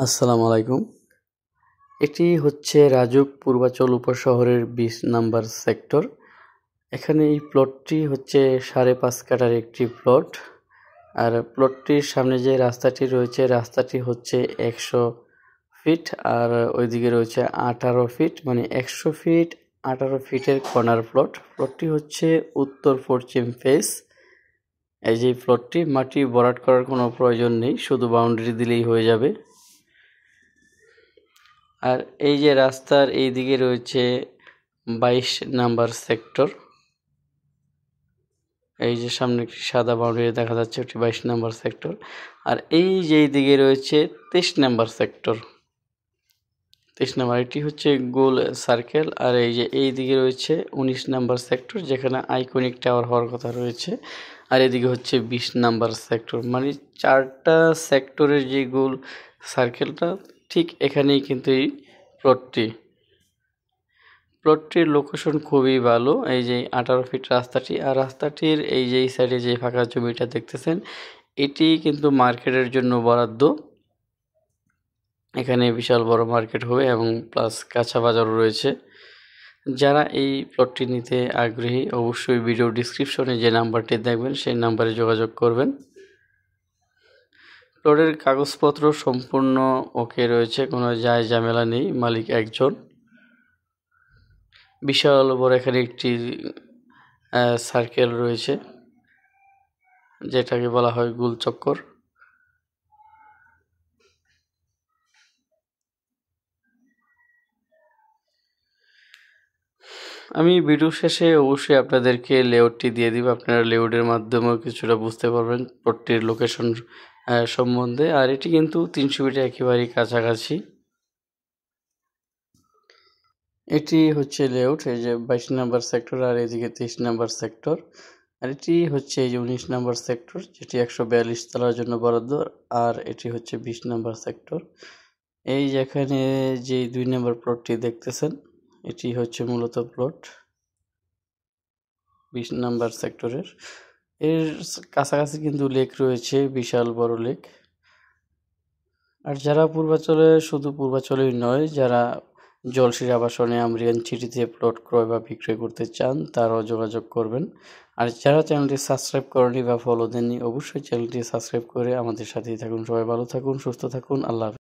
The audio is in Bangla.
আসসালামু আলাইকুম। এটি হচ্ছে রাজুক পূর্বাচল উপশহরের ২০ নাম্বার সেক্টর। এখানে এই প্লটটি হচ্ছে ৫.৫ কাঠার একটি প্লট। আর প্লটটির সামনে যে রাস্তাটি রয়েছে, রাস্তাটি হচ্ছে ১০০ ফিট আর ওইদিকে রয়েছে ১৮ ফিট, মানে ১০০ ফিট ১৮ ফিটের কর্নার প্লট। প্লটটি হচ্ছে উত্তর পশ্চিম ফেস। এই যে প্লটটি, মাটি ভরাট করার কোনো প্রয়োজন নেই, শুধু বাউন্ডারি দিলেই হয়ে যাবে। আর এই যে রাস্তার এই দিকে রয়েছে ২২ নাম্বার সেক্টর। এই যে সামনে একটি সাদা বাউন্ডারি দেখা যাচ্ছে, ওটি ২২ নাম্বার সেক্টর। আর এই যে এইদিকে রয়েছে ২৩ নাম্বার সেক্টর। ২৩ নাম্বার, এটি হচ্ছে গোল সার্কেল। আর এই যে এই দিকে রয়েছে ১৯ নাম্বার সেক্টর, যেখানে আইকনিক টাওয়ার হওয়ার কথা রয়েছে। আর এদিকে হচ্ছে ২০ নাম্বার সেক্টর, মানে ৪টা সেক্টরের যে গোল সার্কেলটা ঠিক এখানেই কিন্তু এই প্লটটির লোকেশন খুবই ভালো। এই যে ১৮ ফিট রাস্তাটি, আর রাস্তাটির এই যে এই সাইডে যে ফাঁকা জমিটা দেখতেছেন, এটি কিন্তু মার্কেটের জন্য বরাদ্দ। এখানে বিশাল বড় মার্কেট হবে এবং প্লাস কাঁচা বাজারও রয়েছে। যারা এই প্লটটি নিতে আগ্রহী, অবশ্যই ভিডিও ডিসক্রিপশনে যে নাম্বারটি দেখবেন সেই নাম্বারে যোগাযোগ করবেন। প্লটের কাগজপত্র সম্পূর্ণ ওকে রয়েছে, কোনো যায় ঝামেলা নেই, মালিক একজন। বিশাল বড় এখানে একটি সার্কেল রয়েছে, যেটাকে বলা হয় গোলচক্কর। আমি ভিডিও শেষে অবশ্যই আপনাদেরকে লেআউটটি দিয়ে দিব, আপনারা লেআউটের মাধ্যমেও কিছুটা বুঝতে পারবেন প্লটটির লোকেশন সম্বন্ধে। আর এটি কিন্তু ৩০০ ফিটের একেবারেই কাছাকাছি। এটি হচ্ছে লেআউট, এই যে ২২ নাম্বার সেক্টর আর এদিকে ২৩ নাম্বার সেক্টর। আর এটি হচ্ছে এই যে ১৯ নাম্বার সেক্টর, যেটি ১৪২ তলার জন্য বরাদ্দ। আর এটি হচ্ছে ২০ নাম্বার সেক্টর। এই যেখানে যে ২ নাম্বার প্লটটি দেখতেছেন, এটি হচ্ছে মূলত প্লট ২০ নাম্বার সেক্টরের। এর কাছাকাছি কিন্তু লেক রয়েছে, বিশাল বড় লেক। আর যারা পূর্বাচলে, শুধু পূর্বাচলেই নয়, যারা জলশির আবাসনে আমেরিকান সিটিতে প্লট ক্রয় বা বিক্রয় করতে চান, তারাও যোগাযোগ করবেন। আর যারা চ্যানেলটি সাবস্ক্রাইব করেনি বা ফলো দেননি, অবশ্যই চ্যানেলটি সাবস্ক্রাইব করে আমাদের সাথেই থাকুন। সবাই ভালো থাকুন, সুস্থ থাকুন, আল্লাহ হাফেজ।